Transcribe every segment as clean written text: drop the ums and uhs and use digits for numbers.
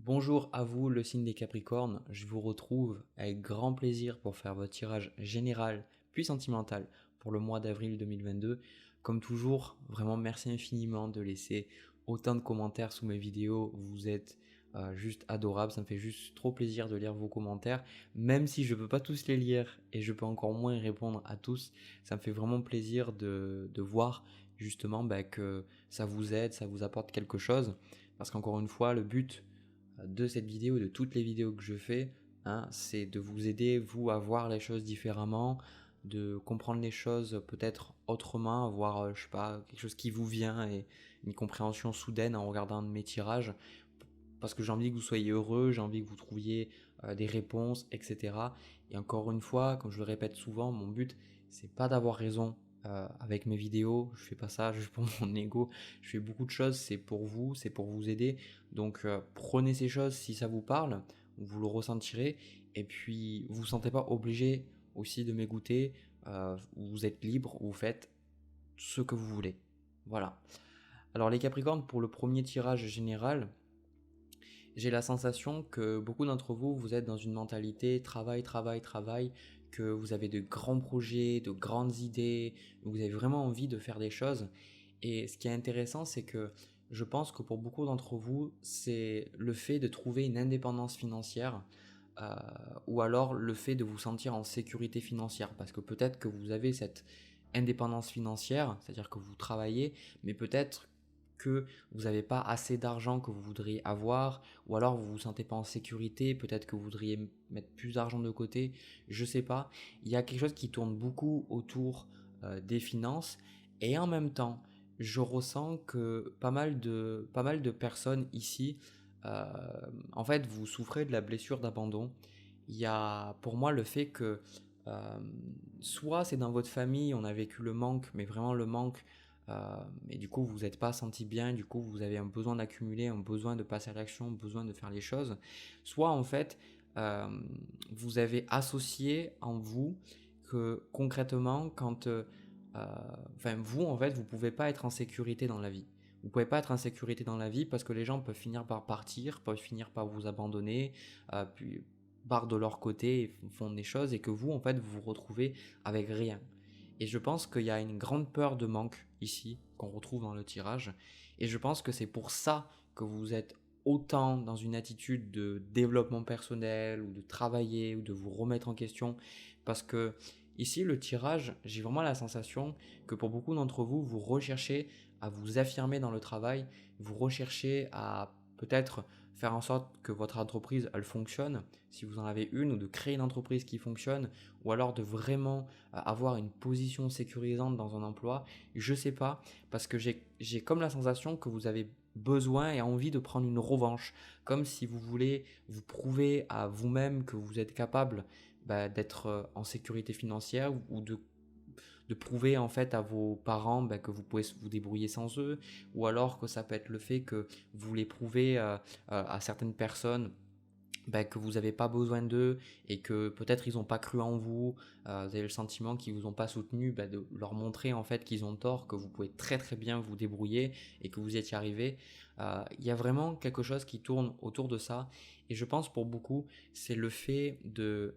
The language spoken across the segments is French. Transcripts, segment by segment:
Bonjour à vous, le signe des Capricornes. Je vous retrouve avec grand plaisir pour faire votre tirage général puis sentimental pour le mois d'avril 2022. Comme toujours, vraiment merci infiniment de laisser autant de commentaires sous mes vidéos. Vous êtes juste adorables. Ça me fait juste trop plaisir de lire vos commentaires. Même si je ne peux pas tous les lire et je peux encore moins répondre à tous, ça me fait vraiment plaisir de voir justement que ça vous aide, ça vous apporte quelque chose. Parce qu'encore une fois, le but de cette vidéo et de toutes les vidéos que je fais, c'est de vous aider, vous, à voir les choses différemment, de comprendre les choses peut-être autrement, avoir, je sais pas, quelque chose qui vous vient et une compréhension soudaine en regardant mes tirages, parce que j'ai envie que vous soyez heureux, j'ai envie que vous trouviez des réponses, etc. Et encore une fois, comme je le répète souvent, mon but, c'est pas d'avoir raison avec mes vidéos, je fais pas ça juste pour mon ego, je fais beaucoup de choses, c'est pour vous, c'est pour vous aider. Donc prenez ces choses si ça vous parle, vous le ressentirez, et puis vous ne vous sentez pas obligé aussi de m'écouter, vous êtes libre, vous faites ce que vous voulez. Voilà. Alors les Capricornes, pour le premier tirage général, j'ai la sensation que beaucoup d'entre vous, vous êtes dans une mentalité travail, travail, travail, que vous avez de grands projets, de grandes idées, vous avez vraiment envie de faire des choses. Et ce qui est intéressant, c'est que je pense que pour beaucoup d'entre vous, c'est le fait de trouver une indépendance financière euh, ou alors le fait de vous sentir en sécurité financière. Parce que peut-être que vous avez cette indépendance financière, c'est-à-dire que vous travaillez, mais peut-être que vous n'avez pas assez d'argent que vous voudriez avoir, ou alors vous ne vous sentez pas en sécurité, peut-être que vous voudriez mettre plus d'argent de côté, je ne sais pas. Il y a quelque chose qui tourne beaucoup autour des finances, et en même temps, je ressens que pas mal de personnes ici, euh, en fait, vous souffrez de la blessure d'abandon. Il y a pour moi le fait que euh, soit c'est dans votre famille, on a vécu le manque, mais vraiment le manque, et du coup vous n'êtes pas senti bien, du coup vous avez un besoin d'accumuler, un besoin de passer à l'action, un besoin de faire les choses, soit en fait euh, vous avez associé en vous que concrètement quand enfin vous en fait vous pouvez pas être en sécurité dans la vie. Vous pouvez pas être en sécurité dans la vie parce que les gens peuvent finir par partir, peuvent finir par vous abandonner, puis partent de leur côté et font des choses et que vous en fait vous vous retrouvez avec rien. Et je pense qu'il y a une grande peur de manque ici qu'on retrouve dans le tirage et je pense que c'est pour ça que vous êtes autant dans une attitude de développement personnel ou de travailler ou de vous remettre en question parce que ici le tirage, j'ai vraiment la sensation que pour beaucoup d'entre vous, vous recherchez à vous affirmer dans le travail, vous recherchez à peut-être faire en sorte que votre entreprise elle fonctionne, si vous en avez une, ou de créer une entreprise qui fonctionne, ou alors de vraiment avoir une position sécurisante dans un emploi, je sais pas, parce que j'ai comme la sensation que vous avez besoin et envie de prendre une revanche, comme si vous voulez vous prouver à vous-même que vous êtes capable d'être en sécurité financière ou de prouver en fait à vos parents que vous pouvez vous débrouiller sans eux, ou alors que ça peut être le fait que vous voulez prouver à certaines personnes que vous n'avez pas besoin d'eux et que peut-être ils n'ont pas cru en vous, vous avez le sentiment qu'ils vous ont pas soutenu, de leur montrer en fait qu'ils ont tort, que vous pouvez très très bien vous débrouiller et que vous y étiez arrivé. Il y a vraiment quelque chose qui tourne autour de ça et je pense pour beaucoup c'est le fait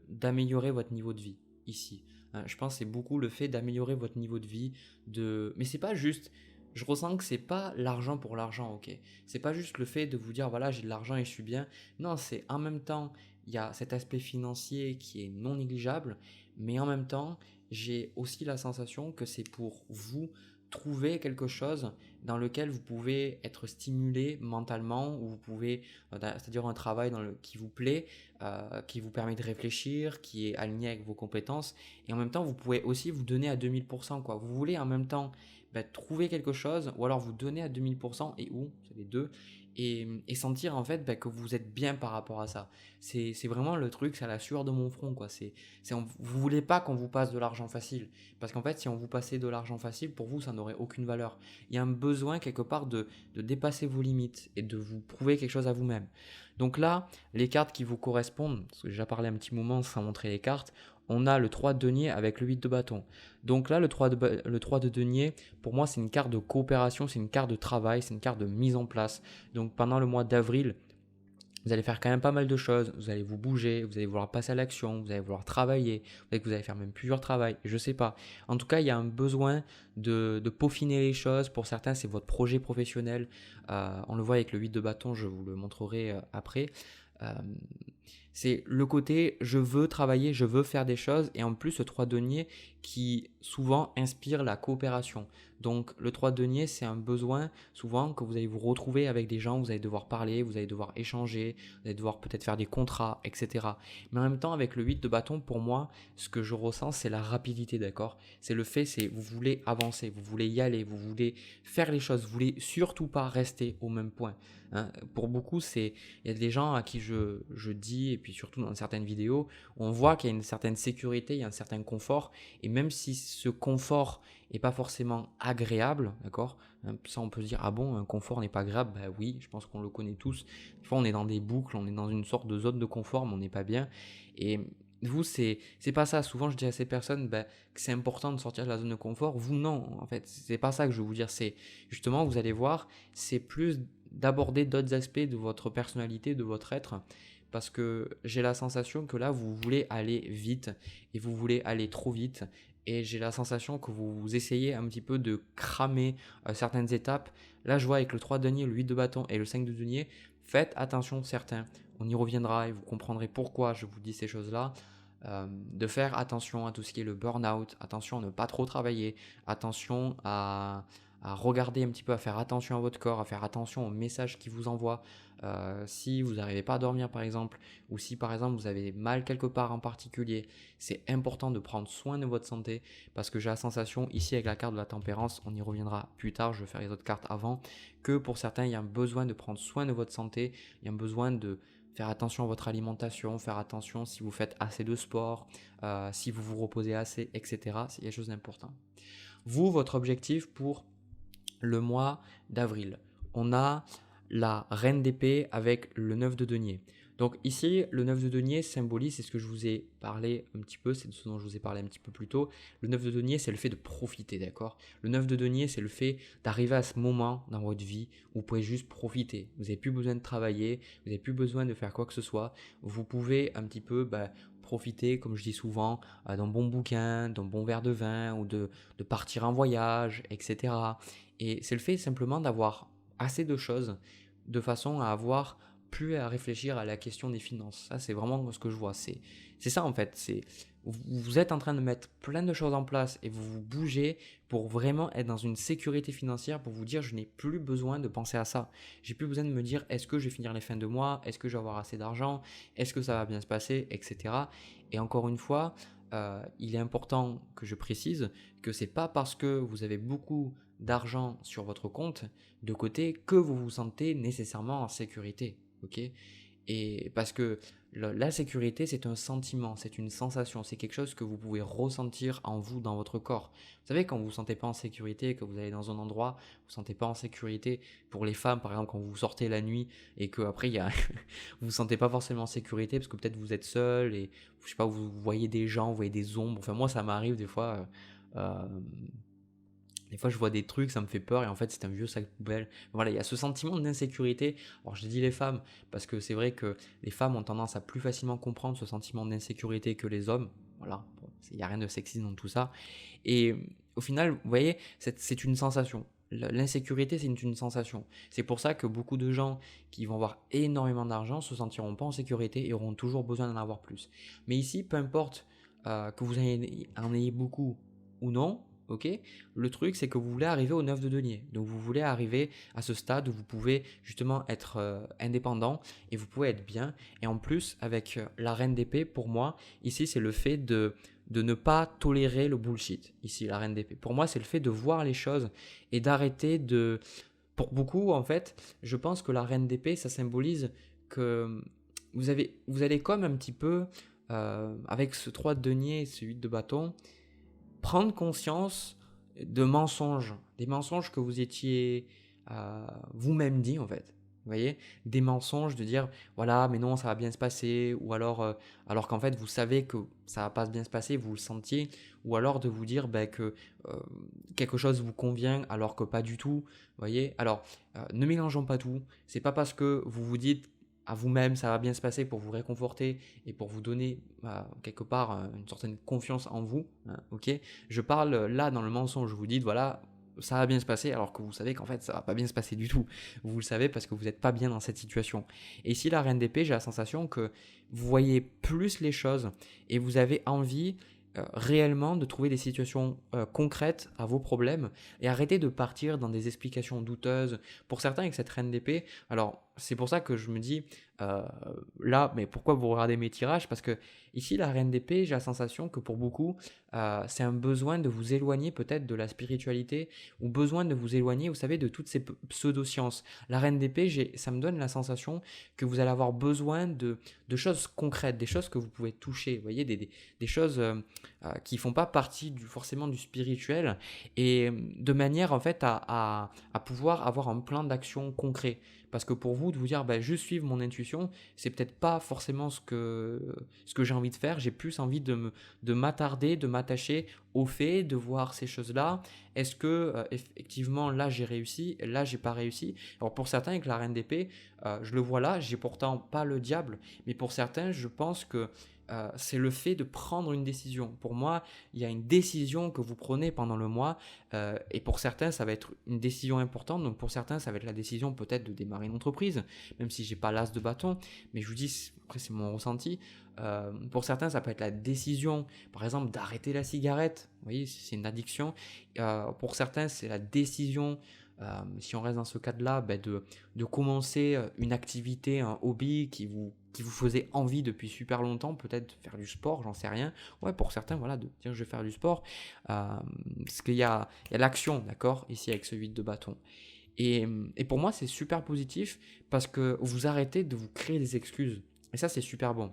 d'améliorer votre niveau de vie ici. Je pense que c'est beaucoup le fait d'améliorer votre niveau de vie, mais c'est pas juste. Je ressens que c'est pas l'argent pour l'argent, ok. C'est pas juste le fait de vous dire voilà j'ai de l'argent et je suis bien. Non, c'est en même temps, il y a cet aspect financier qui est non négligeable, mais en même temps, j'ai aussi la sensation que c'est pour vous trouver quelque chose dans lequel vous pouvez être stimulé mentalement, ou vous pouvez, c'est-à-dire un travail qui vous plaît, qui vous permet de réfléchir, qui est aligné avec vos compétences, et en même temps, vous pouvez aussi vous donner à 2000%, quoi. Vous voulez en même temps trouver quelque chose, ou alors vous donner à 2000%, et où, c'est les deux, et sentir en fait que vous êtes bien par rapport à ça. C'est vraiment le truc, c'est à la sueur de mon front, quoi. Vous voulez pas qu'on vous passe de l'argent facile. Parce qu'en fait, si on vous passait de l'argent facile, pour vous, ça n'aurait aucune valeur. Il y a un besoin quelque part de dépasser vos limites et de vous prouver quelque chose à vous-même. Donc là, les cartes qui vous correspondent, parce que j'ai déjà parlé un petit moment sans montrer les cartes, on a le 3 de denier avec le 8 de bâton. Donc là, le 3 de denier, pour moi, c'est une carte de coopération, c'est une carte de travail, c'est une carte de mise en place. Donc pendant le mois d'avril, vous allez faire quand même pas mal de choses, vous allez vous bouger, vous allez vouloir passer à l'action, vous allez vouloir travailler, peut-être que vous allez faire même plusieurs travails, je sais pas. En tout cas, il y a un besoin de peaufiner les choses. Pour certains, c'est votre projet professionnel. On le voit avec le 8 de bâton, je vous le montrerai après. Euh, c'est le côté je veux travailler, je veux faire des choses et en plus le 3 denier qui souvent inspire la coopération. Donc le 3 denier c'est un besoin souvent que vous allez vous retrouver avec des gens, vous allez devoir parler, vous allez devoir échanger, vous allez devoir peut-être faire des contrats, etc. Mais en même temps avec le 8 de bâton pour moi ce que je ressens c'est la rapidité, d'accord. C'est le fait, c'est vous voulez avancer, vous voulez y aller, vous voulez faire les choses, vous voulez surtout pas rester au même point. Hein. Pour beaucoup, il y a des gens à qui je dis, et puis surtout dans certaines vidéos, on voit qu'il y a une certaine sécurité, il y a un certain confort, et même si ce confort n'est pas forcément agréable, d'accord, hein, ça on peut se dire, ah bon, un confort n'est pas agréable, bah oui, je pense qu'on le connaît tous, des fois on est dans des boucles, on est dans une sorte de zone de confort, mais on n'est pas bien, et vous, c'est pas ça. Souvent, je dis à ces personnes bah, que c'est important de sortir de la zone de confort. Vous, non, en fait, c'est pas ça que je veux vous dire. C'est justement, vous allez voir, c'est plus d'aborder d'autres aspects de votre personnalité, de votre être, parce que j'ai la sensation que là, vous voulez aller vite et vous voulez aller trop vite. Et j'ai la sensation que vous essayez un petit peu de cramer certaines étapes. Là, je vois avec le 3 de denier, le 8 de bâton et le 5 de denier, faites attention certains. On y reviendra et vous comprendrez pourquoi je vous dis ces choses-là. De faire attention à tout ce qui est le burn-out, attention à ne pas trop travailler, attention à regarder un petit peu, à faire attention à votre corps, à faire attention aux messages qu'il vous envoie. Si vous n'arrivez pas à dormir par exemple, ou si par exemple vous avez mal quelque part en particulier, c'est important de prendre soin de votre santé parce que j'ai la sensation ici avec la carte de la tempérance, on y reviendra plus tard, je vais faire les autres cartes avant, que pour certains il y a un besoin de prendre soin de votre santé, il y a un besoin de faire attention à votre alimentation, faire attention si vous faites assez de sport, si vous vous reposez assez, etc. C'est quelque chose d'important. Vous, votre objectif pour le mois d'avril. On a la reine d'épée avec le 9 de denier. Donc ici, le 9 de denier symbolise, c'est ce que je vous ai parlé un petit peu, c'est ce dont je vous ai parlé un petit peu plus tôt. Le 9 de denier, c'est le fait de profiter, d'accord. Le 9 de denier, c'est le fait d'arriver à ce moment dans votre vie où vous pouvez juste profiter. Vous n'avez plus besoin de travailler, vous n'avez plus besoin de faire quoi que ce soit. Vous pouvez un petit peu profiter, comme je dis souvent, d'un bon bouquin, d'un bon verre de vin ou de partir en voyage, etc. Et c'est le fait simplement d'avoir assez de choses de façon à avoir plus à réfléchir à la question des finances. Ça, c'est vraiment ce que je vois. C'est ça en fait. Vous êtes en train de mettre plein de choses en place et vous vous bougez pour vraiment être dans une sécurité financière, pour vous dire je n'ai plus besoin de penser à ça. J'ai plus besoin de me dire est-ce que je vais finir les fins de mois, est-ce que je vais avoir assez d'argent, est-ce que ça va bien se passer, etc. Et encore une fois, il est important que je précise que c'est pas parce que vous avez beaucoup d'argent sur votre compte de côté que vous vous sentez nécessairement en sécurité. Ok. Et parce que la sécurité, c'est un sentiment, c'est une sensation, c'est quelque chose que vous pouvez ressentir en vous, dans votre corps. Vous savez, quand vous ne vous sentez pas en sécurité, que vous allez dans un endroit, vous ne vous sentez pas en sécurité. Pour les femmes, par exemple, quand vous sortez la nuit et que après vous ne vous sentez pas forcément en sécurité parce que peut-être vous êtes seul et je sais pas, vous voyez des gens, vous voyez des ombres. Enfin, moi, ça m'arrive des fois. Des fois, je vois des trucs, ça me fait peur et en fait, c'est un vieux sac poubelle. Voilà, il y a ce sentiment d'insécurité. Alors, je dis les femmes parce que c'est vrai que les femmes ont tendance à plus facilement comprendre ce sentiment d'insécurité que les hommes. Voilà, bon, il n'y a rien de sexiste dans tout ça. Et au final, vous voyez, c'est une sensation. L'insécurité, c'est une sensation. C'est pour ça que beaucoup de gens qui vont avoir énormément d'argent se sentiront pas en sécurité et auront toujours besoin d'en avoir plus. Mais ici, peu importe que vous en ayez beaucoup ou non, ok. Le truc, c'est que vous voulez arriver au 9 de denier. Donc, vous voulez arriver à ce stade où vous pouvez justement être indépendant et vous pouvez être bien. Et en plus, avec la reine d'épée, pour moi, ici, c'est le fait de ne pas tolérer le bullshit. Ici, la reine d'épée. Pour moi, c'est le fait de voir les choses et d'arrêter de... Pour beaucoup, en fait, je pense que la reine d'épée, ça symbolise que vous allez comme un petit peu, avec ce 3 de denier et ce 8 de bâton, prendre conscience de mensonges, des mensonges que vous étiez vous-même dit en fait. Vous voyez, des mensonges de dire voilà, mais non, ça va bien se passer, ou alors qu'en fait vous savez que ça va pas bien se passer, vous le sentiez, ou alors de vous dire que quelque chose vous convient alors que pas du tout. Vous voyez, alors ne mélangeons pas tout. C'est pas parce que vous vous dites à vous-même, ça va bien se passer pour vous réconforter et pour vous donner quelque part une certaine confiance en vous, hein, ok. Je parle là dans le mensonge, vous dites voilà, ça va bien se passer alors que vous savez qu'en fait ça va pas bien se passer du tout. Vous le savez parce que vous n'êtes pas bien dans cette situation. Et ici la reine d'épée, j'ai la sensation que vous voyez plus les choses et vous avez envie réellement de trouver des situations concrètes à vos problèmes et arrêter de partir dans des explications douteuses. Pour certains avec cette reine d'épée, alors c'est pour ça que je me dis euh, là, mais pourquoi vous regardez mes tirages? Parce que ici la reine d'épée, j'ai la sensation que pour beaucoup, c'est un besoin de vous éloigner peut-être de la spiritualité ou besoin de vous éloigner, vous savez, de toutes ces pseudo-sciences. La reine d'épée, ça me donne la sensation que vous allez avoir besoin de choses concrètes, des choses que vous pouvez toucher, vous voyez, des choses qui ne font pas partie forcément du spirituel et de manière en fait à pouvoir avoir un plan d'action concret. Parce que pour vous, de vous dire bah, juste suivre mon intuition, c'est peut-être pas forcément ce que j'ai envie de faire. J'ai plus envie de m'attarder, de m'attacher au fait, de voir ces choses-là. Est-ce que effectivement là j'ai réussi, là j'ai pas réussi? Alors pour certains avec la reine d'épée, je le vois là, j'ai pourtant pas le diable, mais pour certains, je pense que c'est le fait de prendre une décision. Pour moi, il y a une décision que vous prenez pendant le mois et pour certains, ça va être une décision importante. Donc pour certains, ça va être la décision peut-être de démarrer une entreprise, même si j'ai pas l'as de bâton. Mais je vous dis, après c'est mon ressenti. Pour certains, ça peut être la décision, par exemple, d'arrêter la cigarette. Vous voyez, c'est une addiction. Pour certains, c'est la décision si on reste dans ce cadre-là, ben de commencer une activité, un hobby qui vous faisait envie depuis super longtemps, peut-être faire du sport, j'en sais rien. Ouais, pour certains, voilà, de dire je vais faire du sport. Parce qu'il y a l'action, d'accord, ici avec ce 8 de bâton. Et pour moi, c'est super positif parce que vous arrêtez de vous créer des excuses. Et ça, c'est super bon.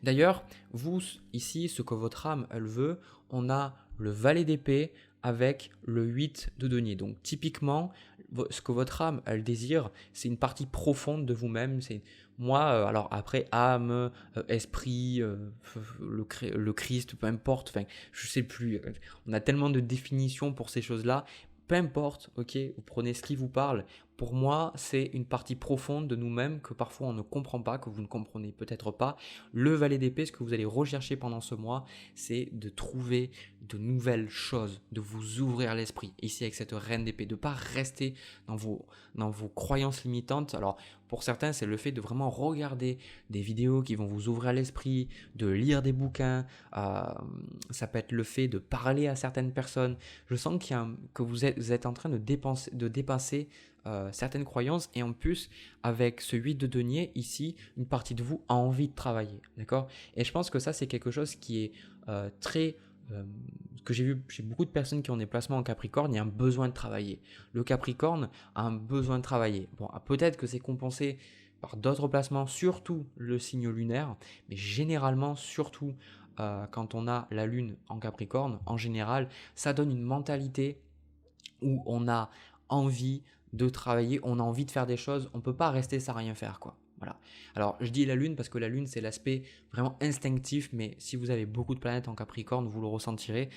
D'ailleurs, vous, ici, ce que votre âme, elle veut, on a le valet d'épée avec le 8 de denier. Donc, typiquement, ce que votre âme, elle désire, c'est une partie profonde de vous-même. C'est moi, alors après, âme, esprit, le Christ, peu importe, enfin, je sais plus. On a tellement de définitions pour ces choses-là. Peu importe, ok, vous prenez ce qui vous parle. Pour moi, c'est une partie profonde de nous-mêmes que parfois on ne comprend pas, que vous ne comprenez peut-être pas. Le valet d'épée, ce que vous allez rechercher pendant ce mois, c'est de trouver de nouvelles choses, de vous ouvrir l'esprit. Ici, avec cette reine d'épée, de ne pas rester dans vos croyances limitantes. Alors, pour certains, c'est le fait de vraiment regarder des vidéos qui vont vous ouvrir l'esprit, de lire des bouquins. Ça peut être le fait de parler à certaines personnes. Je sens que vous êtes en train de dépasser certaines croyances et en plus avec ce 8 de denier ici une partie de vous a envie de travailler, d'accord. Et je pense que ça c'est quelque chose qui est très que j'ai vu chez beaucoup de personnes qui ont des placements en Capricorne. Il y a un besoin de travailler, le Capricorne a un besoin de travailler. Bon, peut-être que c'est compensé par d'autres placements, surtout le signe lunaire, mais généralement surtout quand on a la lune en Capricorne, en général ça donne une mentalité où on a envie de travailler, on a envie de faire des choses, on ne peut pas rester sans rien faire, quoi. Voilà. Alors, je dis la lune parce que la lune, c'est l'aspect vraiment instinctif, mais si vous avez beaucoup de planètes en Capricorne, vous le ressentirez.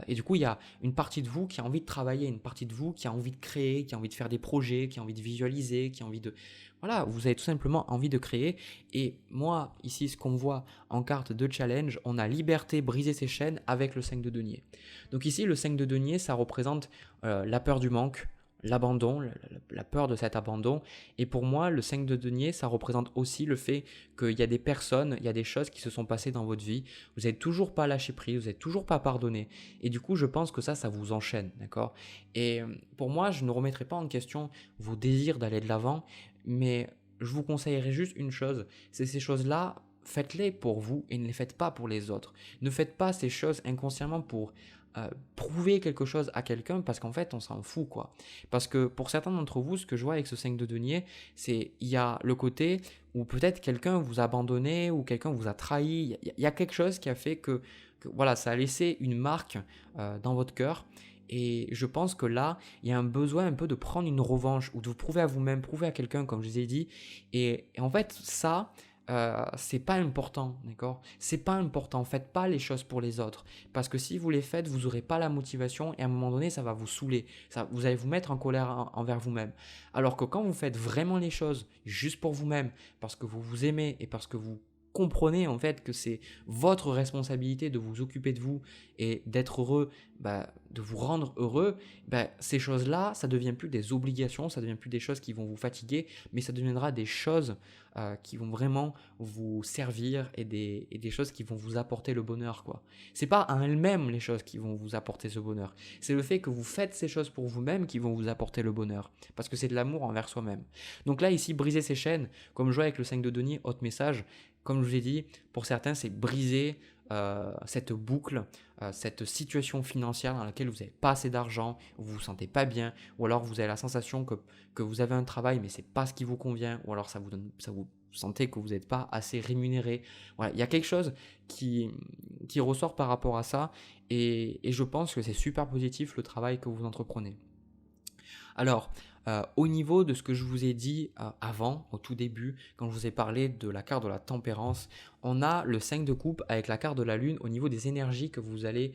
Et du coup, il y a une partie de vous qui a envie de travailler, une partie de vous qui a envie de créer, qui a envie de faire des projets, qui a envie de visualiser, qui a envie de... Voilà, vous avez tout simplement envie de créer. Et moi, ici, ce qu'on voit en carte de challenge, on a liberté, briser ses chaînes avec le 5 de denier. Donc ici, le 5 de denier, ça représente la peur du manque, l'abandon, la peur de cet abandon. Et pour moi, le 5 de denier, ça représente aussi le fait qu'il y a des personnes, il y a des choses qui se sont passées dans votre vie. Vous n'avez toujours pas lâché prise, vous n'avez toujours pas pardonné. Et du coup, je pense que ça vous enchaîne, d'accord. Et pour moi, je ne remettrai pas en question vos désirs d'aller de l'avant, mais je vous conseillerais juste une chose, c'est ces choses-là, faites-les pour vous et ne les faites pas pour les autres. Ne faites pas ces choses inconsciemment pour prouver quelque chose à quelqu'un parce qu'en fait on s'en fout, quoi. Parce que pour certains d'entre vous, ce que je vois avec ce 5 de denier, c'est il y a le côté où peut-être quelqu'un vous a abandonné ou quelqu'un vous a trahi, il y a quelque chose qui a fait que voilà, ça a laissé une marque dans votre cœur. Et je pense que là, il y a un besoin un peu de prendre une revanche ou de vous prouver à vous-même, prouver à quelqu'un, comme je vous ai dit. Et en fait, ça, c'est pas important, d'accord? C'est pas important. Faites pas les choses pour les autres. Parce que si vous les faites, vous n'aurez pas la motivation et à un moment donné, ça va vous saouler. Vous allez vous mettre en colère envers vous-même. Alors que quand vous faites vraiment les choses juste pour vous-même, parce que vous vous aimez et parce que vous comprenez en fait que c'est votre responsabilité de vous occuper de vous et d'être heureux, de vous rendre heureux, ces choses-là, ça ne devient plus des obligations, ça ne devient plus des choses qui vont vous fatiguer, mais ça deviendra des choses qui vont vraiment vous servir et des choses qui vont vous apporter le bonheur, quoi. C'est pas en elles-mêmes les choses qui vont vous apporter ce bonheur. C'est le fait que vous faites ces choses pour vous-même qui vont vous apporter le bonheur. Parce que c'est de l'amour envers soi-même. Donc là, ici, briser ces chaînes, comme jouer avec le 5 de denier, autre message, comme je vous ai dit, pour certains, c'est briser cette boucle, cette situation financière dans laquelle vous n'avez pas assez d'argent, vous ne vous sentez pas bien, ou alors vous avez la sensation que vous avez un travail mais ce n'est pas ce qui vous convient, ou alors ça vous sentez que vous n'êtes pas assez rémunéré. Voilà, il y a quelque chose qui ressort par rapport à ça, et je pense que c'est super positif le travail que vous entreprenez. Alors, au niveau de ce que je vous ai dit avant, au tout début, quand je vous ai parlé de la carte de la tempérance, on a le 5 de coupe avec la carte de la lune au niveau des énergies que vous allez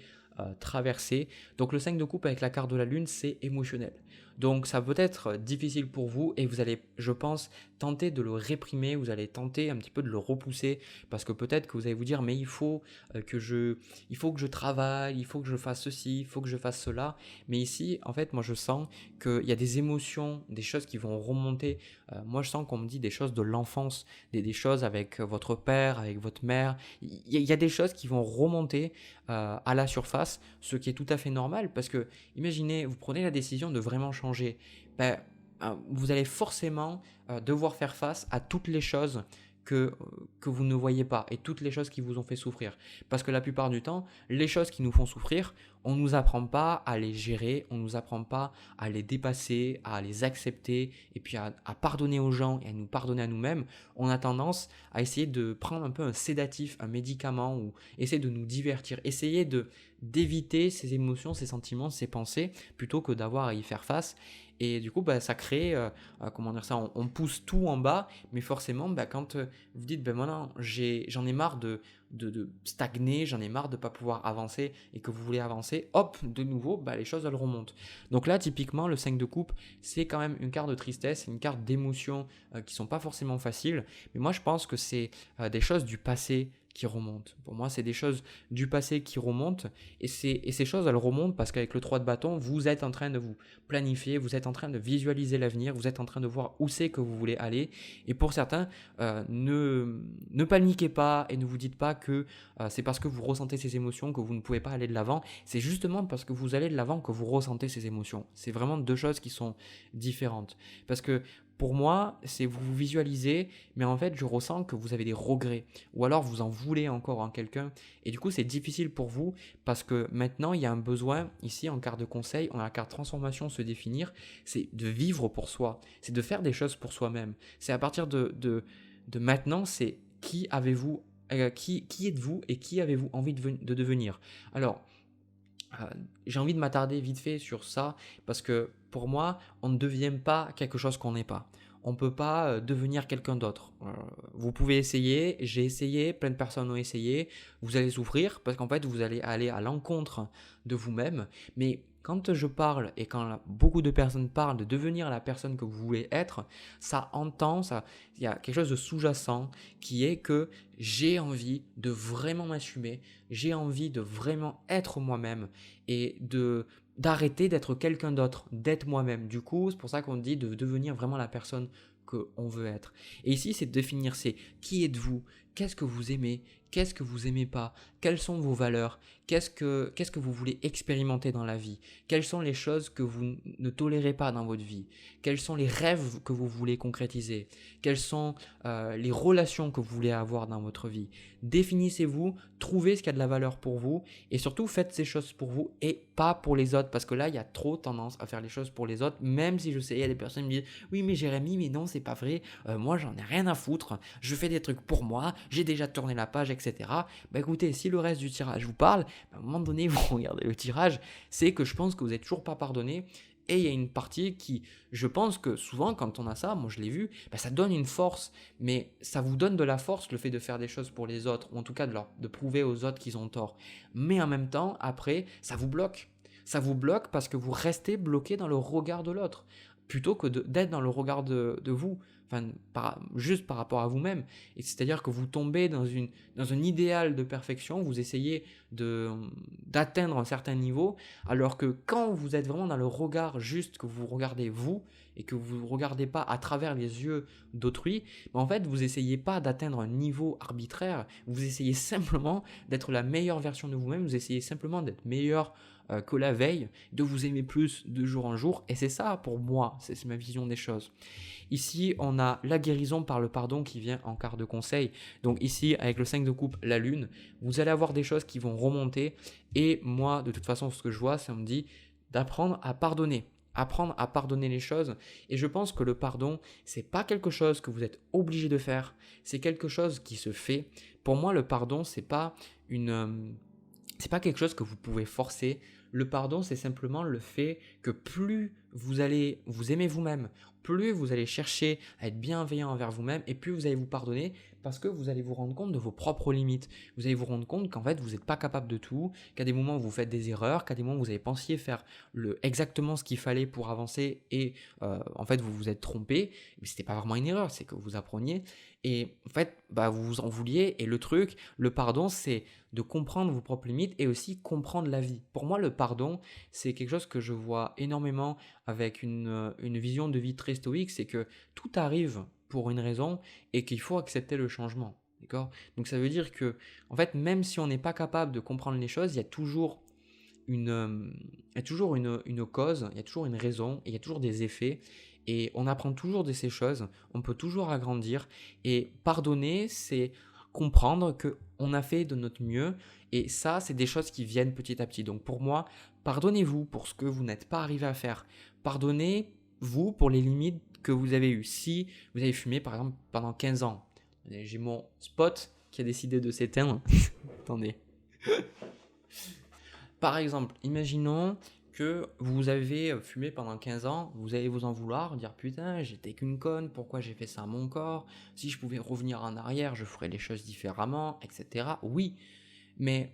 traverser. Donc le 5 de coupe avec la carte de la lune, c'est émotionnel. Donc ça peut être difficile pour vous et vous allez, je pense, tenter de le réprimer, vous allez tenter un petit peu de le repousser parce que peut-être que vous allez vous dire mais il faut que je travaille, il faut que je fasse ceci, il faut que je fasse cela. Mais ici, en fait, moi je sens qu'il y a des émotions, des choses qui vont remonter. Moi je sens qu'on me dit des choses de l'enfance, des choses avec votre père, avec votre mère. Il y a des choses qui vont remonter à la surface, ce qui est tout à fait normal parce que imaginez, vous prenez la décision de vraiment changer, vous allez forcément devoir faire face à toutes les choses que vous ne voyez pas et toutes les choses qui vous ont fait souffrir. Parce que la plupart du temps, les choses qui nous font souffrir, on ne nous apprend pas à les gérer, on ne nous apprend pas à les dépasser, à les accepter et puis à pardonner aux gens et à nous pardonner à nous-mêmes. On a tendance à essayer de prendre un peu un sédatif, un médicament ou essayer de nous divertir, essayer d'éviter ces émotions, ces sentiments, ces pensées plutôt que d'avoir à y faire face. Et du coup, ça crée, comment dire ça, on pousse tout en bas, mais forcément, quand vous dites, maintenant, j'en ai marre de stagner, j'en ai marre de ne pas pouvoir avancer et que vous voulez avancer, hop, de nouveau, les choses, elles remontent. Donc là, typiquement, le 5 de coupe, c'est quand même une carte de tristesse, une carte d'émotions qui ne sont pas forcément faciles, mais moi, je pense que c'est des choses du passé qui remontent. Pour moi, c'est des choses du passé qui remontent et ces choses, elles remontent parce qu'avec le 3 de bâton, vous êtes en train de vous planifier, vous êtes en train de visualiser l'avenir, vous êtes en train de voir où c'est que vous voulez aller et pour certains, ne paniquez pas et ne vous dites pas que c'est parce que vous ressentez ces émotions que vous ne pouvez pas aller de l'avant, c'est justement parce que vous allez de l'avant que vous ressentez ces émotions. C'est vraiment deux choses qui sont différentes parce que pour moi, c'est vous vous visualisez, mais en fait, je ressens que vous avez des regrets. Ou alors, vous en voulez encore en quelqu'un. Et du coup, c'est difficile pour vous parce que maintenant, il y a un besoin, ici, en carte de conseil, on a la carte transformation, se définir, c'est de vivre pour soi. C'est de faire des choses pour soi-même. C'est à partir de maintenant, c'est qui avez-vous, qui êtes-vous et qui avez-vous envie de devenir. Alors, j'ai envie de m'attarder vite fait sur ça parce que pour moi, on ne devient pas quelque chose qu'on n'est pas. On ne peut pas devenir quelqu'un d'autre. Vous pouvez essayer, j'ai essayé, plein de personnes ont essayé, vous allez souffrir parce qu'en fait, vous allez aller à l'encontre de vous-même. Mais quand je parle et quand beaucoup de personnes parlent de devenir la personne que vous voulez être, ça entend, il y a quelque chose de sous-jacent qui est que j'ai envie de vraiment m'assumer, j'ai envie de vraiment être moi-même et d'arrêter d'être quelqu'un d'autre, d'être moi-même. Du coup, c'est pour ça qu'on dit de devenir vraiment la personne qu'on veut être. Et ici, c'est de définir, c'est qui êtes-vous, qu'est-ce que vous aimez, qu'est-ce que vous aimez pas, quelles sont vos valeurs, qu'est-ce que vous voulez expérimenter dans la vie, quelles sont les choses que vous ne tolérez pas dans votre vie, quels sont les rêves que vous voulez concrétiser, quelles sont les relations que vous voulez avoir dans votre vie. Définissez-vous, trouvez ce qui a de la valeur pour vous et surtout faites ces choses pour vous et pas pour les autres parce que là il y a trop tendance à faire les choses pour les autres, même si je sais, il y a des personnes qui me disent oui mais Jérémy, mais non c'est pas vrai, moi j'en ai rien à foutre, je fais des trucs pour moi, j'ai déjà tourné la page, etc. Écoutez, si le reste du tirage vous parle, à un moment donné vous regardez le tirage, c'est que je pense que vous n'êtes toujours pas pardonné Et il y a une partie qui, je pense que souvent quand on a ça, moi je l'ai vu, ça donne une force, mais ça vous donne de la force le fait de faire des choses pour les autres, ou en tout cas de prouver aux autres qu'ils ont tort. Mais en même temps, après, ça vous bloque. Ça vous bloque parce que vous restez bloqué dans le regard de l'autre, plutôt que d'être dans le regard de vous, enfin, juste par rapport à vous-même. Et c'est-à-dire que vous tombez dans un idéal de perfection, vous essayez d'atteindre un certain niveau, alors que quand vous êtes vraiment dans le regard juste, que vous regardez vous, et que vous ne regardez pas à travers les yeux d'autrui, en fait, vous essayez pas d'atteindre un niveau arbitraire, vous essayez simplement d'être la meilleure version de vous-même, vous essayez simplement d'être meilleur que la veille, de vous aimer plus de jour en jour, et c'est ça pour moi, c'est ma vision des choses. Ici, on a la guérison par le pardon qui vient en quart de conseil. Donc ici, avec le 5 de coupe, la lune, vous allez avoir des choses qui vont remonter. Et moi, de toute façon, ce que je vois, c'est on me dit d'apprendre à pardonner. Apprendre à pardonner les choses. Et je pense que le pardon, c'est pas quelque chose que vous êtes obligé de faire. C'est quelque chose qui se fait. Pour moi, le pardon, c'est pas quelque chose que vous pouvez forcer. Le pardon, c'est simplement le fait que plus vous allez vous aimer vous-même, plus vous allez chercher à être bienveillant envers vous-même et plus vous allez vous pardonner parce que vous allez vous rendre compte de vos propres limites. Vous allez vous rendre compte qu'en fait, vous n'êtes pas capable de tout, qu'à des moments, vous faites des erreurs, qu'à des moments, vous avez pensé faire exactement ce qu'il fallait pour avancer et en fait, vous vous êtes trompé. Mais ce n'était pas vraiment une erreur, c'est que vous appreniez. Et en fait, vous vous en vouliez. Et le pardon, c'est de comprendre vos propres limites et aussi comprendre la vie. Pour moi, le pardon, c'est quelque chose que je vois énormément avec une vision de vie très stoïque, c'est que tout arrive pour une raison et qu'il faut accepter le changement. D'accord ? Donc ça veut dire que, en fait, même si on n'est pas capable de comprendre les choses, il y a toujours une cause, il y a toujours une raison et il y a toujours des effets. Et on apprend toujours de ces choses, on peut toujours agrandir. Et pardonner, c'est comprendre qu'on a fait de notre mieux. Et ça, c'est des choses qui viennent petit à petit. Donc pour moi, pardonnez-vous pour ce que vous n'êtes pas arrivé à faire. Pardonnez-vous pour les limites que vous avez eues. Si vous avez fumé, par exemple, pendant 15 ans, j'ai mon spot qui a décidé de s'éteindre. Attendez. Par exemple, imaginons que vous avez fumé pendant 15 ans, vous allez vous en vouloir, dire putain, j'étais qu'une conne, pourquoi j'ai fait ça à mon corps? Si je pouvais revenir en arrière, je ferais les choses différemment, etc. Oui, mais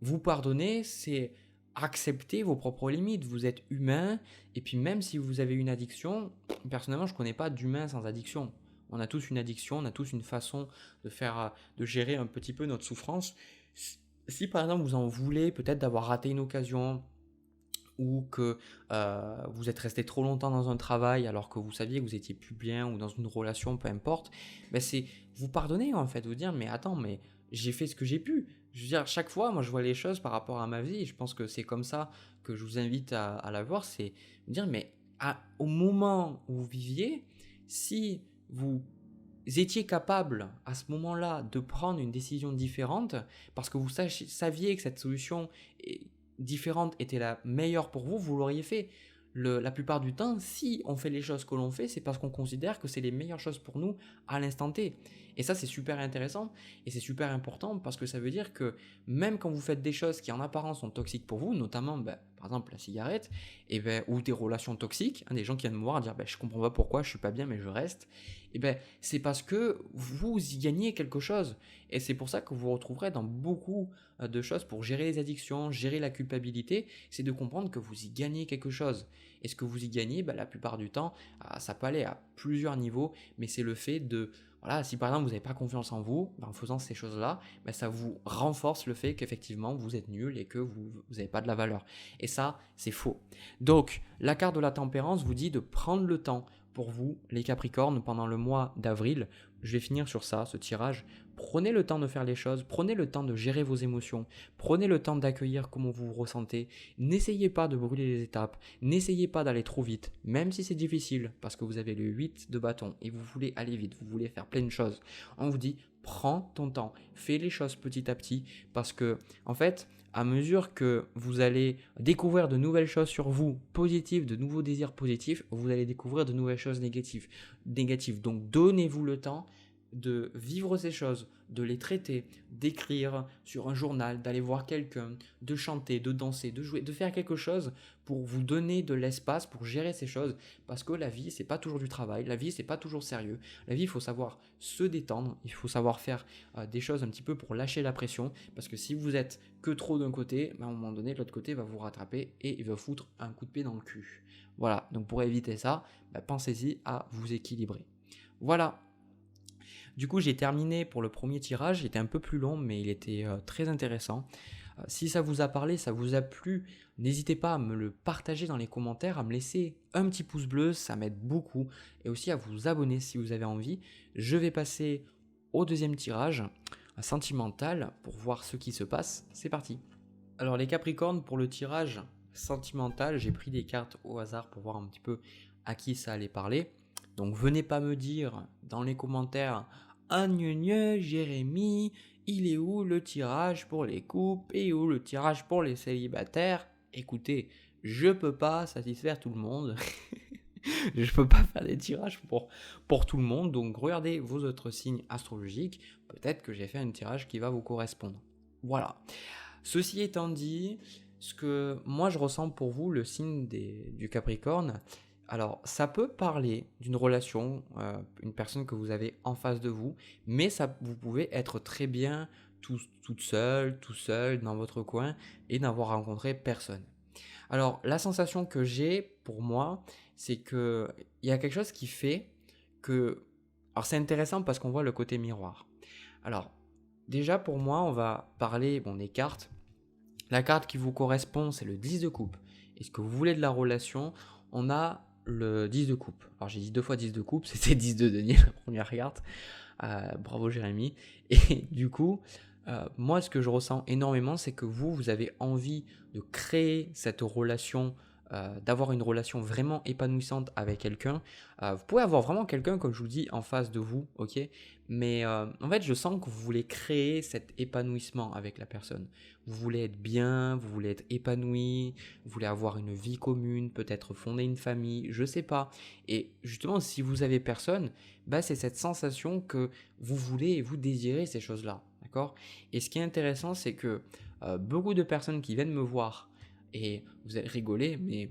vous pardonner, c'est accepter vos propres limites. Vous êtes humain, et puis même si vous avez une addiction, personnellement, je ne connais pas d'humain sans addiction. On a tous une addiction, on a tous une façon de gérer un petit peu notre souffrance. Si par exemple vous en voulez peut-être d'avoir raté une occasion ou que vous êtes resté trop longtemps dans un travail alors que vous saviez que vous étiez plus bien ou dans une relation, peu importe, c'est vous pardonner en fait, vous dire mais attends, mais j'ai fait ce que j'ai pu. Je veux dire, chaque fois, moi je vois les choses par rapport à ma vie et je pense que c'est comme ça que je vous invite à la voir, c'est vous dire mais au moment où vous viviez, si vous étiez capable à ce moment-là de prendre une décision différente parce que vous saviez que cette solution différente était la meilleure pour vous, vous l'auriez fait. La plupart du temps, si on fait les choses que l'on fait, c'est parce qu'on considère que c'est les meilleures choses pour nous à l'instant T. Et ça, c'est super intéressant et c'est super important parce que ça veut dire que même quand vous faites des choses qui en apparence sont toxiques pour vous, notamment par exemple la cigarette, ou des relations toxiques, des gens qui viennent me voir dire je comprends pas pourquoi, je suis pas bien mais je reste, c'est parce que vous y gagnez quelque chose. Et c'est pour ça que vous retrouverez dans beaucoup de choses pour gérer les addictions, gérer la culpabilité, c'est de comprendre que vous y gagnez quelque chose. Et ce que vous y gagnez, la plupart du temps, ça peut aller à plusieurs niveaux, mais c'est le fait de... Voilà, si par exemple vous n'avez pas confiance en vous, en faisant ces choses-là, ça vous renforce le fait qu'effectivement vous êtes nul et que vous n'avez pas de la valeur. Et ça, c'est faux. Donc, la carte de la tempérance vous dit de prendre le temps pour vous, les Capricornes, pendant le mois d'avril. Je vais finir sur ça, ce tirage. Prenez le temps de faire les choses, prenez le temps de gérer vos émotions, prenez le temps d'accueillir comment vous vous ressentez. N'essayez pas de brûler les étapes, n'essayez pas d'aller trop vite, même si c'est difficile, parce que vous avez le 8 de bâton et vous voulez aller vite, vous voulez faire plein de choses. On vous dit, prends ton temps, fais les choses petit à petit, parce que, en fait, à mesure que vous allez découvrir de nouvelles choses sur vous, positives, de nouveaux désirs positifs, vous allez découvrir de nouvelles choses négatives. Donc, donnez-vous le temps. de vivre ces choses, de les traiter, d'écrire sur un journal, d'aller voir quelqu'un, de chanter, de danser, de jouer, de faire quelque chose pour vous donner de l'espace pour gérer ces choses. Parce que la vie, c'est pas toujours du travail, la vie, c'est pas toujours sérieux. La vie, il faut savoir se détendre, il faut savoir faire des choses un petit peu pour lâcher la pression. Parce que si vous êtes que trop d'un côté, à un moment donné, l'autre côté va vous rattraper et il va foutre un coup de pied dans le cul. Voilà, donc pour éviter ça, pensez-y à vous équilibrer. Voilà. Du coup, j'ai terminé pour le premier tirage. Il était un peu plus long, mais il était très intéressant. Si ça vous a parlé, ça vous a plu, n'hésitez pas à me le partager dans les commentaires, à me laisser un petit pouce bleu, ça m'aide beaucoup. Et aussi à vous abonner si vous avez envie. Je vais passer au deuxième tirage, sentimental, pour voir ce qui se passe. C'est parti. Alors les Capricornes, pour le tirage sentimental, j'ai pris des cartes au hasard pour voir un petit peu à qui ça allait parler. Donc venez pas me dire dans les commentaires « Ah gneu Jérémy, il est où le tirage pour les couples et où le tirage pour les célibataires ?» Écoutez, je peux pas satisfaire tout le monde. Je peux pas faire des tirages pour tout le monde. Donc regardez vos autres signes astrologiques. Peut-être que j'ai fait un tirage qui va vous correspondre. Voilà. Ceci étant dit, ce que moi je ressens pour vous, le signe du Capricorne, alors ça peut parler d'une relation, une personne que vous avez en face de vous, mais vous pouvez être très bien toute seule, tout seul dans votre coin et n'avoir rencontré personne. Alors la sensation que j'ai pour moi, c'est qu'il y a quelque chose qui fait que... Alors c'est intéressant parce qu'on voit le côté miroir. Alors déjà pour moi, on va parler des cartes. La carte qui vous correspond, c'est le 10 de coupe. Est-ce que vous voulez de la relation? On a le 10 de coupe. Alors j'ai dit 2 fois 10 de coupe, c'était 10 de denier, la première carte. Bravo Jérémy. Et du coup, moi ce que je ressens énormément, c'est que vous avez envie de créer cette relation, d'avoir une relation vraiment épanouissante avec quelqu'un. Vous pouvez avoir vraiment quelqu'un, comme je vous dis, en face de vous, ok? Mais en fait, je sens que vous voulez créer cet épanouissement avec la personne. Vous voulez être bien, vous voulez être épanoui, vous voulez avoir une vie commune, peut-être fonder une famille, je sais pas. Et justement, si vous avez personne, c'est cette sensation que vous voulez et vous désirez ces choses-là, d'accord? Et ce qui est intéressant, c'est que beaucoup de personnes qui viennent me voir, et vous allez rigoler, mais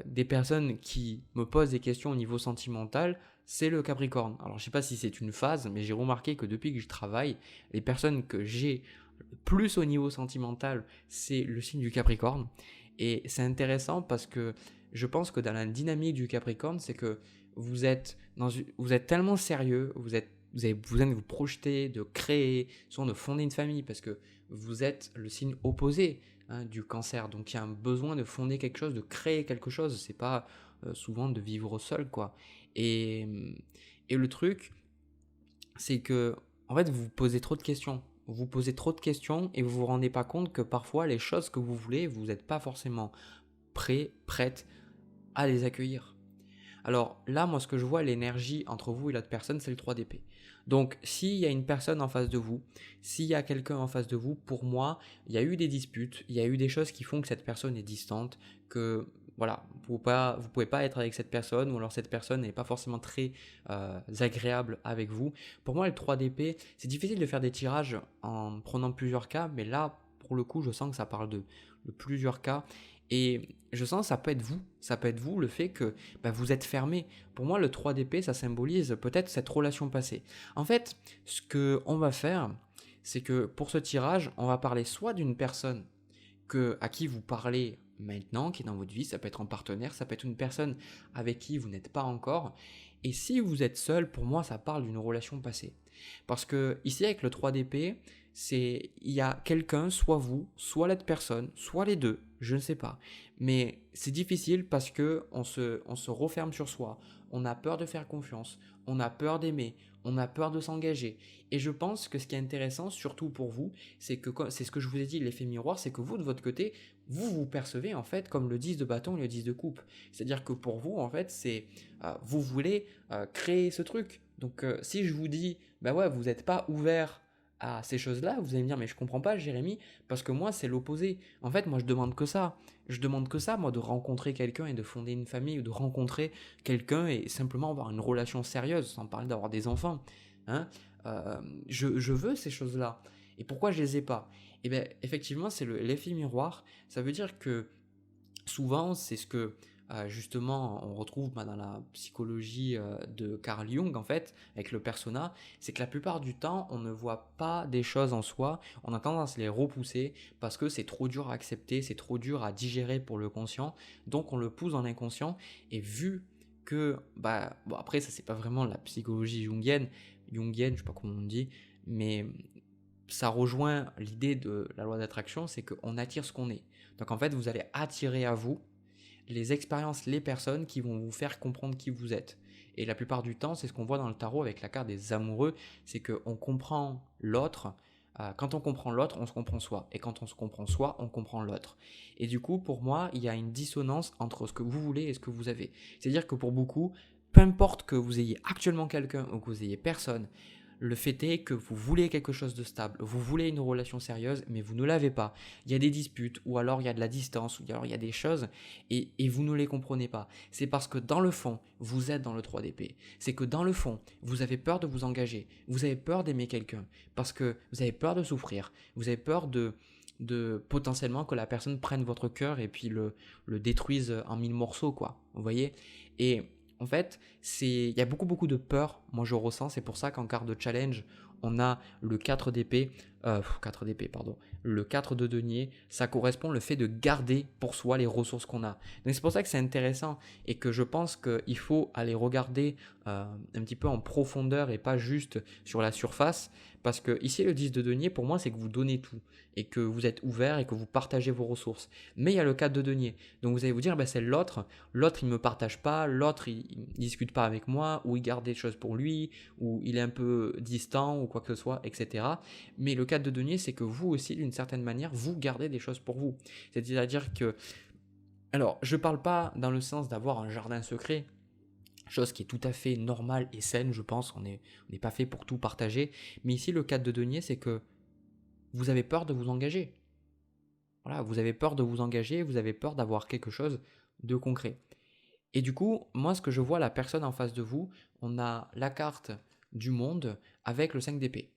des personnes qui me posent des questions au niveau sentimental, c'est le Capricorne. Alors je sais pas si c'est une phase, mais j'ai remarqué que depuis que je travaille, les personnes que j'ai plus au niveau sentimental, c'est le signe du Capricorne. Et c'est intéressant parce que je pense que dans la dynamique du Capricorne, c'est que vous êtes tellement sérieux, vous avez besoin de vous projeter, de créer, souvent de fonder une famille, parce que vous êtes le signe opposé du Cancer. Donc il y a un besoin de fonder quelque chose, de créer quelque chose. C'est pas souvent de vivre seul, quoi. Et le truc, c'est que en fait, vous vous posez trop de questions. Vous posez trop de questions et vous vous rendez pas compte que parfois les choses que vous voulez, vous n'êtes pas forcément prête à les accueillir. Alors là, moi, ce que je vois, l'énergie entre vous et l'autre personne, c'est le 3 d'épée. Donc, s'il y a une personne en face de vous, s'il y a quelqu'un en face de vous, pour moi, il y a eu des disputes, il y a eu des choses qui font que cette personne est distante, que voilà, vous pouvez pas être avec cette personne, ou alors cette personne n'est pas forcément très agréable avec vous. Pour moi, le 3 d'épée, c'est difficile de faire des tirages en prenant plusieurs cas, mais là, pour le coup, je sens que ça parle de plusieurs cas. Et je sens que ça peut être vous le fait que vous êtes fermé. Pour moi, le 3 d'épée, ça symbolise peut-être cette relation passée. En fait, ce qu'on va faire, c'est que pour ce tirage, on va parler soit d'une personne à qui vous parlez maintenant, qui est dans votre vie, ça peut être un partenaire, ça peut être une personne avec qui vous n'êtes pas encore. Et si vous êtes seul, pour moi, ça parle d'une relation passée. Parce que ici, avec le 3 d'épée, il y a quelqu'un, soit vous, soit l'autre personne, soit les deux, je ne sais pas. Mais c'est difficile parce que on se referme sur soi, on a peur de faire confiance, on a peur d'aimer, on a peur de s'engager. Et je pense que ce qui est intéressant, surtout pour vous, c'est ce que je vous ai dit, l'effet miroir, c'est que vous, de votre côté, vous percevez en fait comme le 10 de bâton et le 10 de coupe. C'est-à-dire que pour vous, en fait, vous voulez créer ce truc. Donc si je vous dis, vous n'êtes pas ouvert à ces choses-là, vous allez me dire, mais je comprends pas, Jérémy, parce que moi, c'est l'opposé. En fait, moi, je demande que ça. Je demande que ça, moi, de rencontrer quelqu'un et de fonder une famille, ou de rencontrer quelqu'un et simplement avoir une relation sérieuse, sans parler d'avoir des enfants. hein. Je veux ces choses-là. Et pourquoi je les ai pas? Et bien, effectivement, c'est l'effet miroir. Ça veut dire que souvent, c'est ce que justement on retrouve dans la psychologie de Carl Jung, en fait, avec le persona, c'est que la plupart du temps, on ne voit pas des choses en soi, on a tendance à les repousser parce que c'est trop dur à accepter, c'est trop dur à digérer pour le conscient, donc on le pousse dans l'inconscient, et vu que, bah, bon après ça c'est pas vraiment la psychologie jungienne, je sais pas comment on dit, mais ça rejoint l'idée de la loi d'attraction, c'est qu'on attire ce qu'on est. Donc en fait, vous allez attirer à vous les expériences, les personnes qui vont vous faire comprendre qui vous êtes. Et la plupart du temps, c'est ce qu'on voit dans le tarot avec la carte des amoureux, c'est qu'on comprend l'autre. Quand on comprend l'autre, on se comprend soi. Et quand on se comprend soi, on comprend l'autre. Et du coup, pour moi, il y a une dissonance entre ce que vous voulez et ce que vous avez. C'est-à-dire que pour beaucoup, peu importe que vous ayez actuellement quelqu'un ou que vous ayez personne, le fait est que vous voulez quelque chose de stable, vous voulez une relation sérieuse, mais vous ne l'avez pas. Il y a des disputes, ou alors il y a de la distance, ou alors il y a des choses, et vous ne les comprenez pas. C'est parce que dans le fond, vous êtes dans le 3 d'épée. C'est que dans le fond, vous avez peur de vous engager, vous avez peur d'aimer quelqu'un, parce que vous avez peur de souffrir, vous avez peur de potentiellement que la personne prenne votre cœur et puis le détruise en mille morceaux, quoi. Vous voyez? Et en fait, il y a beaucoup de peur, moi je ressens, c'est pour ça qu'en carte de challenge, on a le 4 d'épée, 4 d'épée, pardon, le 4 de denier, ça correspond le fait de garder pour soi les ressources qu'on a. Donc c'est pour ça que c'est intéressant et que je pense qu'il faut aller regarder un petit peu en profondeur et pas juste sur la surface, parce que ici le 10 de denier, pour moi, c'est que vous donnez tout et que vous êtes ouvert et que vous partagez vos ressources. Mais il y a le 4 de denier, donc vous allez vous dire, ben, c'est l'autre il ne me partage pas, l'autre il discute pas avec moi, ou il garde des choses pour lui, ou il est un peu distant, ou quoi que ce soit, etc. Mais le 4 de denier, c'est que vous aussi, d'une certaine manière, vous gardez des choses pour vous. C'est-à-dire que, alors, je ne parle pas dans le sens d'avoir un jardin secret, chose qui est tout à fait normale et saine, je pense, on n'est pas fait pour tout partager, mais ici, le 4 de denier, c'est que vous avez peur de vous engager. Voilà, vous avez peur de vous engager, vous avez peur d'avoir quelque chose de concret. Et du coup, moi, ce que je vois, la personne en face de vous, on a la carte du monde avec le 5 d'épée.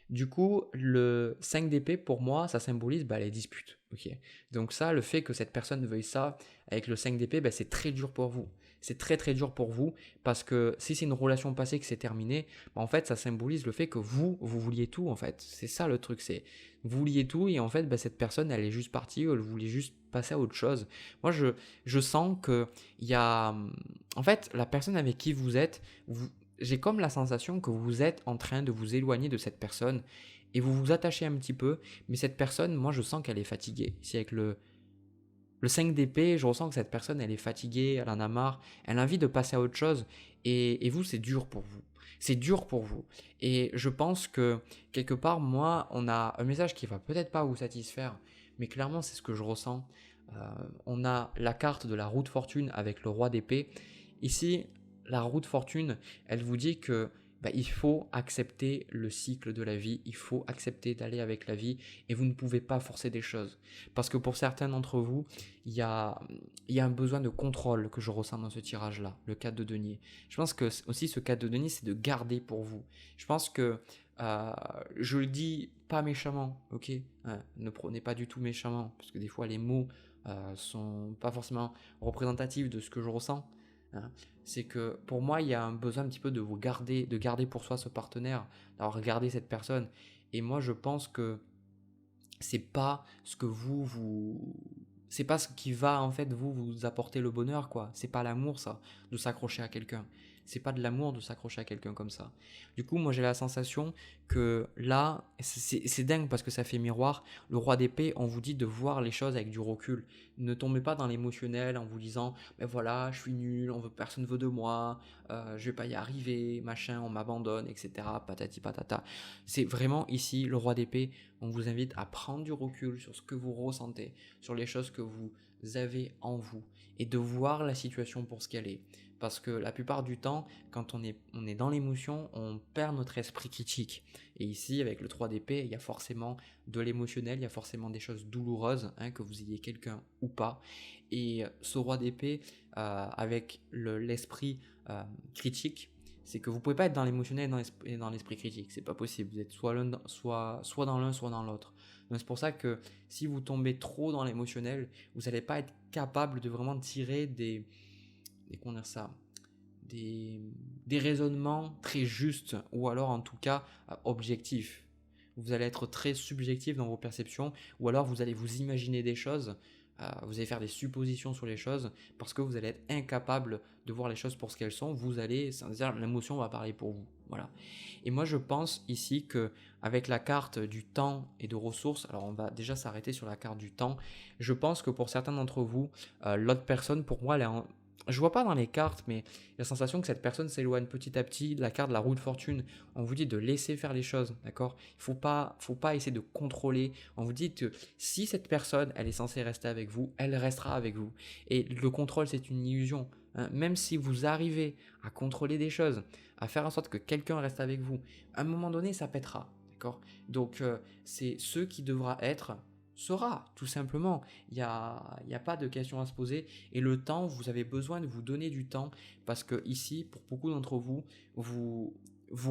Du coup, le 5 d'épée, pour moi, ça symbolise les disputes. Ok. Donc ça, le fait que cette personne veuille ça avec le 5 d'épée, c'est très dur pour vous. C'est très très dur pour vous parce que si c'est une relation passée que c'est terminé, en fait, ça symbolise le fait que vous vouliez tout en fait. C'est ça le truc, c'est vous vouliez tout et en fait, cette personne, elle est juste partie, elle voulait juste passer à autre chose. Moi, je sens que il y a, en fait, la personne avec qui vous êtes, j'ai comme la sensation que vous êtes en train de vous éloigner de cette personne et vous vous attachez un petit peu, mais cette personne, moi je sens qu'elle est fatiguée. Si avec le 5 d'épée, je ressens que cette personne, elle est fatiguée, elle en a marre, elle a envie de passer à autre chose et vous, c'est dur pour vous. C'est dur pour vous. Et je pense que quelque part, moi, on a un message qui va peut-être pas vous satisfaire, mais clairement, c'est ce que je ressens. On a la carte de la roue de fortune avec le roi d'épée. Ici, la roue de fortune, elle vous dit que il faut accepter le cycle de la vie, il faut accepter d'aller avec la vie et vous ne pouvez pas forcer des choses. Parce que pour certains d'entre vous, il y a un besoin de contrôle que je ressens dans ce tirage-là, le 4 de denier. Je pense que aussi ce 4 de denier, c'est de garder pour vous. Je pense que je le dis pas méchamment, ok, ne prenez pas du tout méchamment, parce que des fois les mots sont pas forcément représentatifs de ce que je ressens. Hein. C'est que pour moi, il y a un besoin un petit peu de garder pour soi ce partenaire, d'avoir gardé cette personne. Et moi, je pense que c'est pas ce que c'est pas ce qui va en fait vous apporter le bonheur, quoi. C'est pas l'amour, ça, de s'accrocher à quelqu'un. C'est pas de l'amour de s'accrocher à quelqu'un comme ça. Du coup, moi j'ai la sensation que là, c'est dingue parce que ça fait miroir. Le roi d'épée, on vous dit de voir les choses avec du recul. Ne tombez pas dans l'émotionnel en vous disant, mais voilà, je suis nul, personne veut de moi, je vais pas y arriver, machin, on m'abandonne, etc. Patati patata. C'est vraiment ici le roi d'épée. On vous invite à prendre du recul sur ce que vous ressentez, sur les choses que vous avez en vous et de voir la situation pour ce qu'elle est. Parce que la plupart du temps, quand on est dans l'émotion, on perd notre esprit critique. Et ici, avec le 3 d'épée, il y a forcément de l'émotionnel, il y a forcément des choses douloureuses, que vous ayez quelqu'un ou pas. Et ce roi d'épée, avec l'esprit critique, c'est que vous pouvez pas être dans l'émotionnel et dans l'esprit critique. C'est pas possible. Vous êtes soit dans l'un, soit dans l'autre. Donc c'est pour ça que si vous tombez trop dans l'émotionnel, vous n'allez pas être capable de vraiment tirer comment dire ça, des, des raisonnements très justes ou alors en tout cas objectifs. Vous allez être très subjectif dans vos perceptions ou alors vous allez vous imaginer des choses, vous allez faire des suppositions sur les choses parce que vous allez être incapable de voir les choses pour ce qu'elles sont. Vous allez, c'est-à-dire l'émotion va parler pour vous. Voilà. Et moi je pense ici que avec la carte du temps et de ressources, alors on va déjà s'arrêter sur la carte du temps. Je pense que pour certains d'entre vous, l'autre personne, pour moi, je vois pas dans les cartes, mais la sensation que cette personne s'éloigne petit à petit. La carte de la roue de fortune, on vous dit de laisser faire les choses, d'accord? Il faut pas essayer de contrôler. On vous dit que si cette personne, elle est censée rester avec vous, elle restera avec vous. Et le contrôle, c'est une illusion, hein. Même si vous arrivez à contrôler des choses, à faire en sorte que quelqu'un reste avec vous, à un moment donné, ça pètera, d'accord? Donc, c'est ce qui devra être sera, tout simplement. Il y a pas de question à se poser. Et le temps, vous avez besoin de vous donner du temps parce que ici, pour beaucoup d'entre vous, vous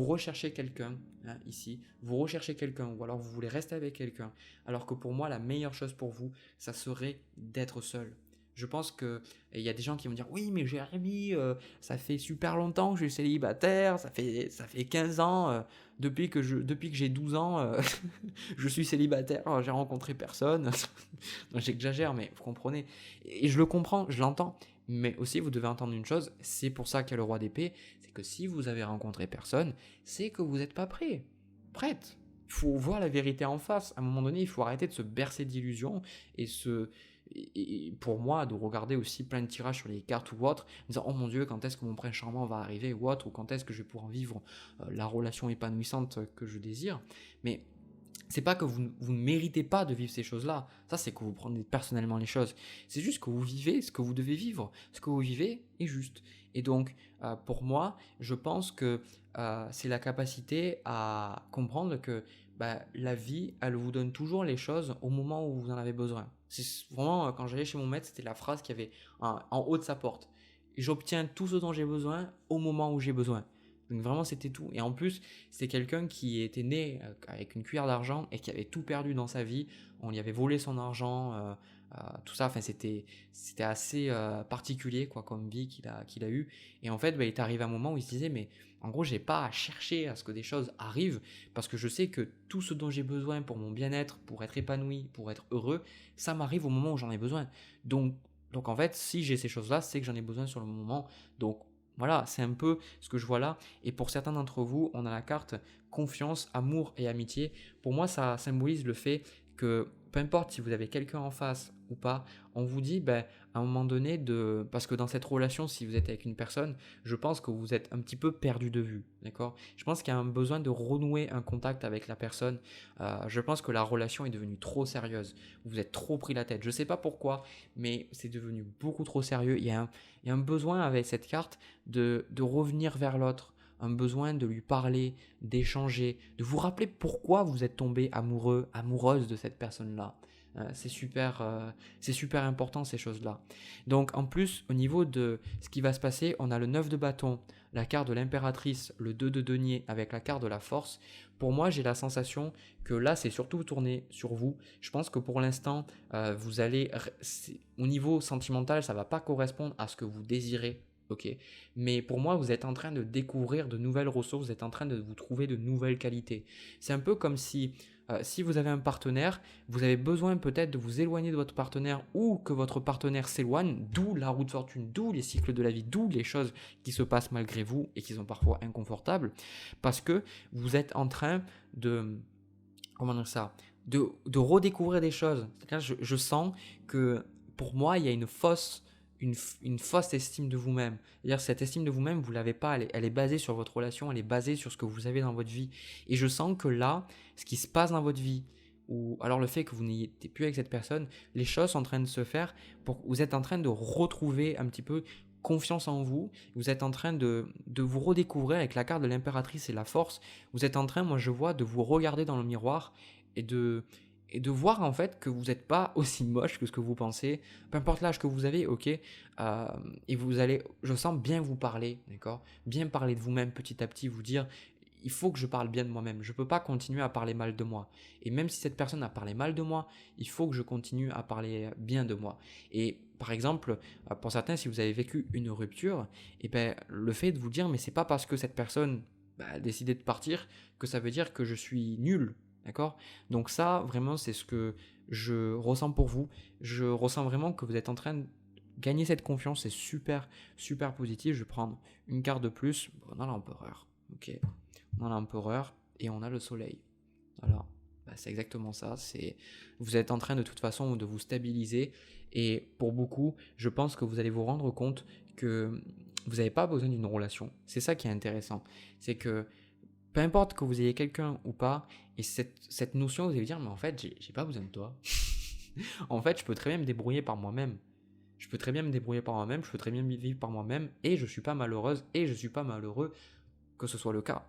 recherchez quelqu'un, hein, ici, vous recherchez quelqu'un ou alors vous voulez rester avec quelqu'un. Alors que pour moi, la meilleure chose pour vous, ça serait d'être seul. Je pense que il y a des gens qui vont dire oui mais Jérémy, ça fait super longtemps que je suis célibataire, ça fait 15 ans, depuis que j'ai 12 ans, je suis célibataire, j'ai rencontré personne. Non, j'exagère, mais vous comprenez. Et je le comprends, je l'entends. Mais aussi, vous devez entendre une chose, c'est pour ça qu'il y a le roi d'épée, c'est que si vous avez rencontré personne, c'est que vous n'êtes pas prêt, prête. Il faut voir la vérité en face. À un moment donné, il faut arrêter de se bercer d'illusions et pour moi, de regarder aussi plein de tirages sur les cartes ou autre, en disant oh mon Dieu, quand est-ce que mon prince charmant va arriver ou autre, ou quand est-ce que je vais pouvoir vivre la relation épanouissante que je désire. Mais c'est pas que vous ne méritez pas de vivre ces choses-là. Ça, c'est que vous prenez personnellement les choses. C'est juste que vous vivez ce que vous devez vivre. Ce que vous vivez est juste. Et donc, pour moi, je pense que c'est la capacité à comprendre que la vie, elle vous donne toujours les choses au moment où vous en avez besoin. C'est vraiment, quand j'allais chez mon maître, c'était la phrase qu'il y avait en haut de sa porte. J'obtiens tout ce dont j'ai besoin au moment où j'ai besoin. Donc vraiment, c'était tout. Et en plus, c'est quelqu'un qui était né avec une cuillère d'argent et qui avait tout perdu dans sa vie. On lui avait volé son argent, tout ça. Enfin, c'était assez particulier quoi, comme vie qu'il a eu. Et en fait, il est arrivé un moment où il se disait, mais en gros, j'ai pas à chercher à ce que des choses arrivent parce que je sais que tout ce dont j'ai besoin pour mon bien-être, pour être épanoui, pour être heureux, ça m'arrive au moment où j'en ai besoin. Donc en fait, si j'ai ces choses-là, c'est que j'en ai besoin sur le moment. Donc voilà, c'est un peu ce que je vois là. Et pour certains d'entre vous, on a la carte confiance, amour et amitié. Pour moi, ça symbolise le fait que peu importe si vous avez quelqu'un en face ou pas, on vous dit à un moment donné parce que dans cette relation, si vous êtes avec une personne, je pense que vous êtes un petit peu perdu de vue, d'accord? Je pense qu'il y a un besoin de renouer un contact avec la personne. Je pense que la relation est devenue trop sérieuse. Vous êtes trop pris la tête. Je ne sais pas pourquoi, mais c'est devenu beaucoup trop sérieux. Il y a un besoin avec cette carte de revenir vers l'autre, un besoin de lui parler, d'échanger, de vous rappeler pourquoi vous êtes tombé amoureux, amoureuse de cette personne-là. C'est super important ces choses-là. Donc en plus, au niveau de ce qui va se passer, on a le 9 de bâton, la carte de l'impératrice, le 2 de denier avec la carte de la force. Pour moi, j'ai la sensation que là, c'est surtout tourné sur vous. Je pense que pour l'instant, vous allez, au niveau sentimental, ça ne va pas correspondre à ce que vous désirez. Ok, mais pour moi, vous êtes en train de découvrir de nouvelles ressources, vous êtes en train de vous trouver de nouvelles qualités. C'est un peu comme si vous avez un partenaire, vous avez besoin peut-être de vous éloigner de votre partenaire ou que votre partenaire s'éloigne, d'où la roue de fortune, d'où les cycles de la vie, d'où les choses qui se passent malgré vous et qui sont parfois inconfortables, parce que vous êtes en train de, comment dire ça, de redécouvrir des choses. C'est-à-dire, je sens que pour moi, il y a une fausse estime de vous-même. C'est-à-dire cette estime de vous-même, vous ne l'avez pas, elle est basée sur votre relation, elle est basée sur ce que vous avez dans votre vie. Et je sens que là, ce qui se passe dans votre vie, ou alors le fait que vous n'ayez plus avec cette personne, les choses sont en train de se faire, vous êtes en train de retrouver un petit peu confiance en vous, vous êtes en train de vous redécouvrir avec la carte de l'impératrice et la force, vous êtes en train, moi je vois, de vous regarder dans le miroir et et de voir en fait que vous n'êtes pas aussi moche que ce que vous pensez, peu importe l'âge que vous avez, ok, et vous allez, je sens bien vous parler, d'accord, bien parler de vous-même petit à petit, vous dire, il faut que je parle bien de moi-même, je ne peux pas continuer à parler mal de moi, et même si cette personne a parlé mal de moi, il faut que je continue à parler bien de moi. Et par exemple, pour certains, si vous avez vécu une rupture, et ben, le fait de vous dire, mais c'est pas parce que cette personne a décidé de partir que ça veut dire que je suis nul, d'accord. Donc ça, vraiment, c'est ce que je ressens pour vous. Je ressens vraiment que vous êtes en train de gagner cette confiance. C'est super, super positif. Je vais prendre une carte de plus. Bon, on a l'empereur. Ok. On a l'empereur et on a le soleil. Voilà. Bah, c'est exactement ça. Vous êtes en train de toute façon de vous stabiliser. Et pour beaucoup, je pense que vous allez vous rendre compte que vous n'avez pas besoin d'une relation. C'est ça qui est intéressant. C'est que peu importe que vous ayez quelqu'un ou pas, et cette notion, vous allez dire, mais en fait, j'ai pas besoin de toi. En fait, je peux très bien me débrouiller par moi-même. Je peux très bien me débrouiller par moi-même, je peux très bien vivre par moi-même, et je suis pas malheureuse, et je suis pas malheureux que ce soit le cas.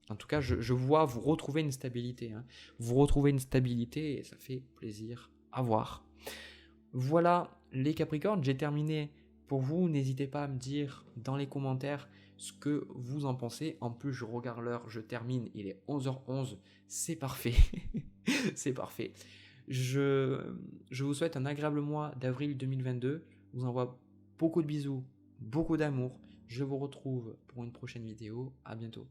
En tout cas, je vois vous retrouver une stabilité, hein. Vous retrouvez une stabilité, et ça fait plaisir à voir. Voilà les Capricornes, j'ai terminé pour vous. N'hésitez pas à me dire dans les commentaires ce que vous en pensez. En plus, je regarde l'heure, je termine, il est 11h11, c'est parfait. C'est parfait. Je, je vous souhaite un agréable mois d'avril 2022. Je vous envoie beaucoup de bisous, beaucoup d'amour. Je vous retrouve pour une prochaine vidéo. À bientôt.